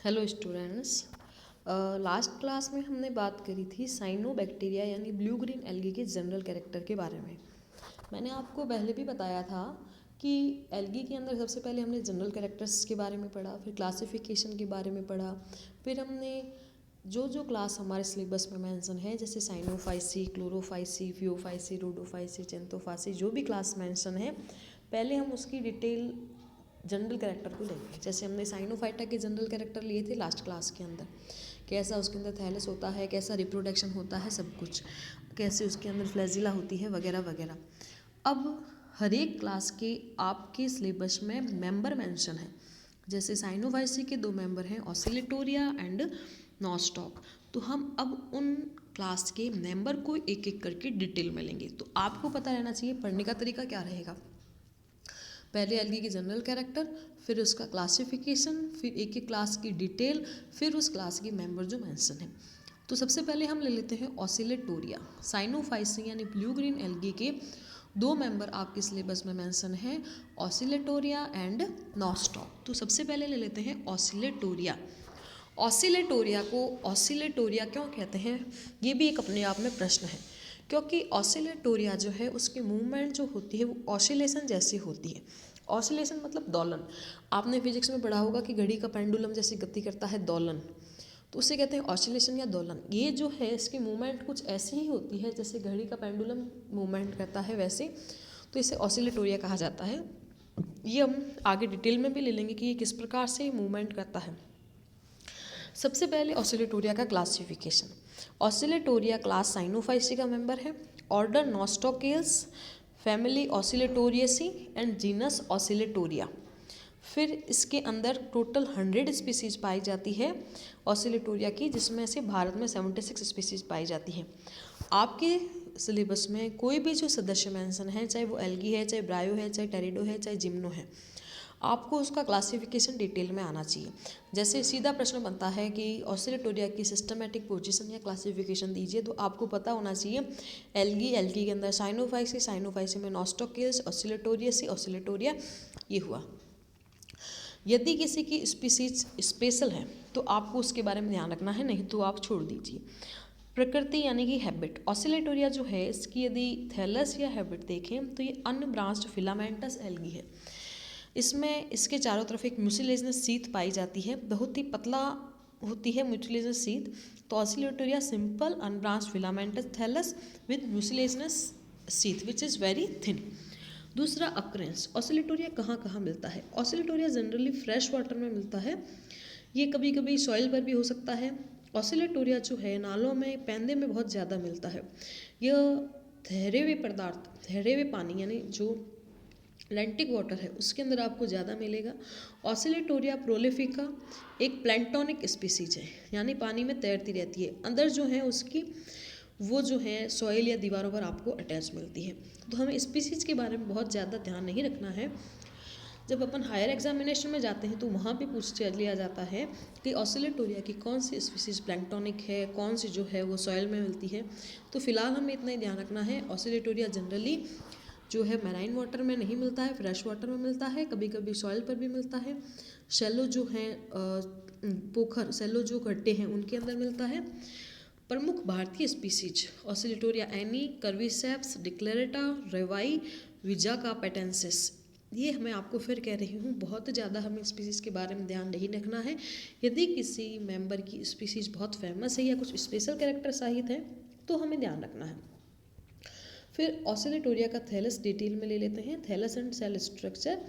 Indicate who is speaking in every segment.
Speaker 1: Hello students. Last class में हमने बात करी थी साइनोबैक्टीरिया यानी ब्लू ग्रीन एल्गी के जनरल कैरेक्टर के बारे में। मैंने आपको पहले भी बताया था कि एल्गी के अंदर सबसे पहले हमने जनरल कैरेक्टर्स के बारे में पढ़ा, फिर क्लासिफिकेशन के बारे में पढ़ा, फिर हमने जो जो क्लास हमारे सिलेबस में मेंशन है जैसे साइनोफाइसी, क्लोरोफाइसी, फियोफाइसी, रोडोफाइसी, चेंथोफाइसी, जो भी क्लास मेंशन है पहले हम उसकी डिटेल जनरल कैरेक्टर को लेंगे। जैसे हमने साइनोफाइटा के जनरल कैरेक्टर लिए थे लास्ट क्लास के अंदर, कैसा उसके अंदर थैलस होता है, कैसा रिप्रोडक्शन होता है, सब कुछ कैसे उसके अंदर फ्लैजिला होती है वगैरह वगैरह। अब हर एक क्लास के आपके सिलेबस में मेंबर मेंशन है। जैसे साइनोफाइसी के 2 मेंबर हैं, ऑसिलेटोरिया एंड नॉस्टॉक। तो हम अब उन क्लास के मेंबर को एक एक करके डिटेल में लेंगे। तो आपको पता रहना चाहिए पढ़ने का तरीका क्या रहेगा। पहले एल्गी के जनरल कैरेक्टर, फिर उसका क्लासिफिकेशन, फिर एक एक क्लास की डिटेल, फिर उस क्लास के मेंबर जो मेंशन है। तो सबसे पहले हम ले लेते हैं ऑसिलेटोरिया। साइनोफाइसी यानी ब्लू ग्रीन एल्गी के 2 मेंबर आपके सिलेबस में मेंशन है, ऑसिलेटोरिया एंड नॉस्टॉक। तो सबसे पहले ले लेते हैं ऑसिलेटोरिया। ऑसिलेटोरिया को ऑसिलेटोरिया क्यों कहते हैं, ये भी एक अपने आप में प्रश्न है, क्योंकि ऑसिलेटोरिया जो है उसकी मूवमेंट जो होती है वो ऑसिलेशन जैसी होती है। ऑसिलेशन मतलब दोलन। आपने फिजिक्स में पढ़ा होगा कि घड़ी का पेंडुलम जैसी गति करता है दोलन, तो उसे कहते हैं ऑसिलेशन या दोलन। ये जो है इसकी मूवमेंट कुछ ऐसी ही होती है जैसे घड़ी का पेंडुलम मूवमेंट करता है वैसे, तो इसे ऑसिलेटोरिया कहा जाता है। ये हम आगे डिटेल में भी ले लेंगे कि ये किस प्रकार से मूवमेंट करता है। सबसे पहले ऑसिलेटोरिया का क्लासिफिकेशन। ऑसिलेटोरिया क्लास साइनोफाइसी का मेंबर है, order nostocales, family oscillatoriaceae and genus oscillatoria. फिर इसके अंदर टोटल 100 स्पीसीज पाई जाती है ऑसिलेटोरिया की, जिसमें से भारत में 76 स्पीसीज पाई जाती है। आपके सिलेबस में कोई भी जो सदस्य मेंशन है, चाहे वो एल्गी है, चाहे ब्रायो है, चाहे टेरिडो है, चाहे जिम्नो है, आपको उसका क्लासिफिकेशन डिटेल में आना चाहिए। जैसे सीधा प्रश्न बनता है कि ऑसिलेटोरिया की सिस्टमेटिक पोजीशन या क्लासिफिकेशन दीजिए, तो आपको पता होना चाहिए एल्गी के अंदर साइनोफाइसी में नॉस्टोकियस, ऑसिलेटोरियसी, ऑसिलेटोरिया, ये हुआ। यदि किसी की स्पीसीज स्पेशल है तो आपको उसके बारे में ध्यान रखना है, नहीं तो आप छोड़ दीजिए। प्रकृति यानी कि हैबिट। ऑसिलेटोरिया जो है इसकी यदि थैलस या हैबिट देखें तो ये अनब्रांच्ड फिलामेंटस एल्गी है। इसमें इसके चारों तरफ एक म्यूसिलेजिनस सीथ पाई जाती है, बहुत ही पतला होती है म्यूसिलेजिनस सीथ। तो oscillatoria simple unbranched filamentous thallus with mucilaginous sheath which is very thin. दूसरा अक्रेंस। ऑसिलेटोरिया कहाँ कहाँ मिलता है। ऑसिलेटोरिया जनरली फ्रेश वाटर में मिलता है, ये कभी कभी सॉइल पर भी हो सकता है। ऑसिलेटोरिया जो है नालों में, पैंदे में बहुत ज़्यादा मिलता है। यह ठहरे हुए पदार्थ, ठहरे हुए पानी यानी जो लैंटिक वाटर है उसके अंदर आपको ज़्यादा मिलेगा। ऑसिलेटोरिया प्रोलिफिका एक प्लैंटोनिक स्पीसीज है, यानी पानी में तैरती रहती है। अंदर जो है उसकी वो जो है सॉइल या दीवारों पर आपको अटैच मिलती है। तो हमें स्पीसीज के बारे में बहुत ज़्यादा ध्यान नहीं रखना है। जब अपन हायर एग्जामिनेशन में जाते हैं तो वहाँ भी पूछ लिया जाता है कि ऑसिलेटोरिया की कौन सी स्पीसीज प्लैंटोनिक है, कौन सी जो है वो सॉइल में मिलती है। तो फिलहाल हमें इतना ही ध्यान रखना है, ऑसिलेटोरिया जनरली जो है मैराइन वाटर में नहीं मिलता है, फ्रेश वाटर में मिलता है, कभी कभी सॉइल पर भी मिलता है। शैलो जो हैं पोखर, शैलो जो गड्ढे हैं उनके अंदर मिलता है। प्रमुख भारतीय स्पीसीज ऑसिलेटोरिया एनी, कर्विसेप्स, डिक्लेरेटा, रेवाई, विजाका पेटेंसिस। ये मैं आपको फिर कह रही हूँ, बहुत ज़्यादा हमें स्पीसीज़ के बारे में ध्यान नहीं रखना है। यदि किसी मेंबर की स्पीसीज़ बहुत फेमस है या कुछ स्पेशल कैरेक्टर सहित है तो हमें ध्यान रखना है। फिर ऑसिलेटोरिया का थैलस डिटेल में ले लेते हैं। Thallus and cell structure.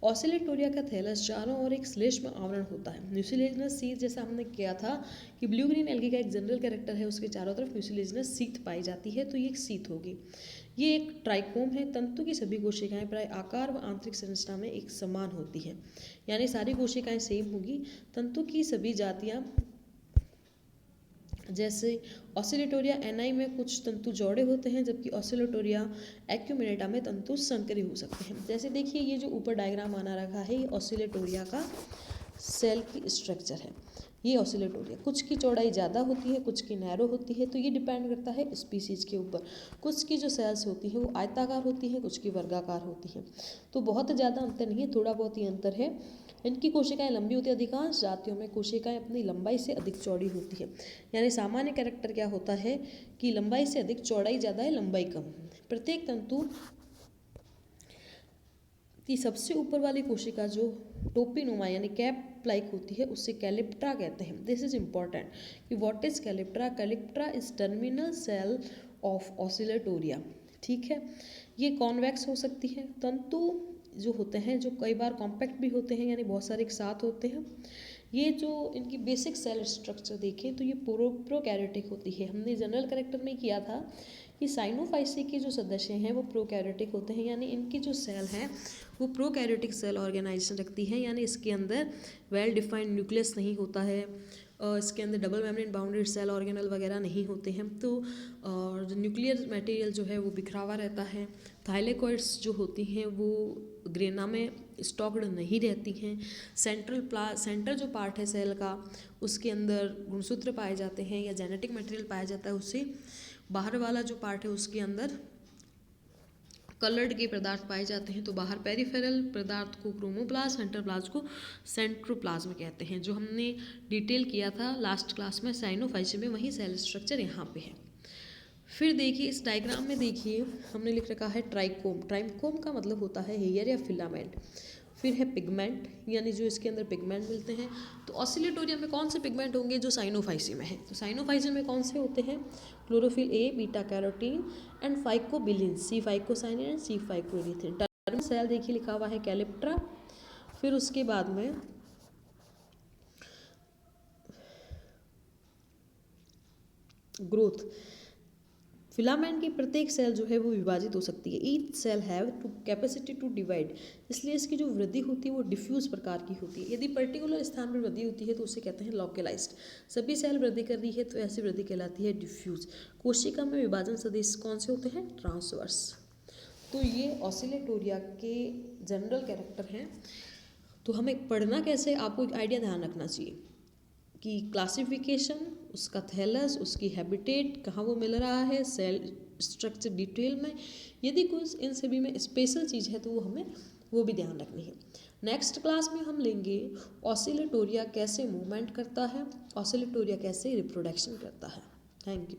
Speaker 1: Oscillatoria का थैलस चारों ओर एक श्लेष्म आवरण होता है, म्यूसिलेजिनस सीथ। जैसा हमने किया था कि ब्लू ग्रीन एल्गी का एक जनरल कैरेक्टर है, उसके चारों तरफ म्यूसिलेजिनस सीथ पाई जाती है, तो ये एक सीथ होगी। ये एक ट्राइकोम है। तंतु की सभी कोशिकाएं प्राय आकार व आंतरिक संरचना में एक समान होती हैं, यानी सारी कोशिकाएं सेम होगी। तंतु की सभी जातियां, जैसे ऑसिलेटोरिया एनाई में कुछ तंतु जोड़े होते हैं, जबकि ऑसिलेटोरिया एक्यूमिनेटा में तंतु संकरी हो सकते हैं। जैसे देखिए ये जो ऊपर डायग्राम बना रखा है ये ऑसिलेटोरिया का सेल की स्ट्रक्चर है ये ऑसिलेटोरिया। कुछ की चौड़ाई ज़्यादा होती है, कुछ की नैरो होती है, तो ये डिपेंड करता है स्पीसीज के ऊपर। कुछ की जो सेल्स होती हैं वो आयताकार होती हैं, कुछ की वर्गाकार होती हैं। तो बहुत ज़्यादा अंतर नहीं है, थोड़ा बहुत ही अंतर है। इनकी कोशिकाएं लंबी होती है, अधिकांश जातियों में कोशिकाएं अपनी लंबाई से अधिक चौड़ी होती है। यानी सामान्य कैरेक्टर क्या होता है कि लंबाई से अधिक, चौड़ाई ज़्यादा है, लंबाई कम। प्रत्येक तंतु की सबसे ऊपर वाली कोशिका जो टोपीनुमा यानी कैप लाइक होती है उससे कैलिप्ट्रा कहते हैं। दिस इज इम्पॉर्टेंट कि what is calyptra. Calyptra is terminal cell of oscillatoria. ठीक है, ये कॉन्वेक्स हो सकती है। तंतु जो होते हैं जो कई बार कॉम्पैक्ट भी होते हैं यानी बहुत सारे एक साथ होते हैं। ये जो इनकी बेसिक सेल स्ट्रक्चर देखें तो ये प्रोकैरियोटिक होती है। हमने जनरल कैरेक्टर में किया था कि साइनोफाइसी के जो सदस्य हैं वो प्रोकैरियोटिक होते हैं, यानी इनकी जो सेल हैं वो प्रोकैरियोटिक सेल ऑर्गेनाइजेशन रखती है, यानी इसके अंदर वेल डिफाइंड न्यूक्लियस नहीं होता है, इसके अंदर double membrane bounded cell organelle वगैरह नहीं होते हैं। तो और जो न्यूक्लियर मटेरियल जो है वो बिखरा हुआ रहता है। थाइलेकॉइड्स जो होती हैं वो ग्रेना में स्टॉक्ड नहीं रहती हैं। सेंटर जो पार्ट है सेल का उसके अंदर गुणसूत्र पाए जाते हैं या जेनेटिक मटेरियल पाया जाता है उससे। बाहर वाला जो पार्ट है उसके अंदर कलर्ड के पदार्थ पाए जाते हैं। तो बाहर पेरिफेरल पदार्थ को क्रोमोप्लास्ट, सेंट्रोप्लाज्म को सेंट्रोप्लाज्म कहते हैं, जो हमने डिटेल किया था लास्ट क्लास में साइनोफाइसी में, वही सेल स्ट्रक्चर यहाँ पे है। फिर देखिए इस डायग्राम में देखिए हमने लिख रखा है ट्राइकोम। ट्राइकोम का मतलब होता है हेयर या फिलामेंट। फिर है पिगमेंट, यानी जो इसके अंदर पिगमेंट मिलते हैं। तो ऑसिलेटोरिया में कौन से पिगमेंट होंगे जो साइनोफाइसी में है? तो साइनोफाइसी में कौन से होते हैं? Chlorophyll a, beta carotene and phycobilin, c phycocyanin and c phycoerythrin. Terminal cell देखिए लिखा हुआ है कैलिप्ट्रा। फिर उसके बाद में ग्रोथ। फिलामेंट की प्रत्येक सेल जो है वो विभाजित हो सकती है। Each cell have to capacity to divide, इसलिए इसकी जो वृद्धि होती है वो डिफ्यूज प्रकार की होती है। यदि पर्टिकुलर स्थान पर वृद्धि होती है तो उसे कहते हैं लोकलाइज्ड। सभी सेल वृद्धि कर रही है तो ऐसी वृद्धि कहलाती है डिफ्यूज। कोशिका में विभाजन सदिश कौन से होते हैं? ट्रांसवर्स। तो ये ऑसिलेटोरिया के जनरल कैरेक्टर हैं। तो हमें पढ़ना कैसे, आपको एक आइडिया ध्यान रखना चाहिए कि क्लासिफिकेशन, उसका थैलस, उसकी हैबिटेट, कहाँ वो मिल रहा है, सेल स्ट्रक्चर डिटेल में। यदि कुछ इन सभी में स्पेशल चीज़ है तो वो हमें वो भी ध्यान रखनी है। नेक्स्ट क्लास में हम लेंगे ऑसिलेटोरिया कैसे मूवमेंट करता है, ऑसिलेटोरिया कैसे रिप्रोडक्शन करता है। Thank you.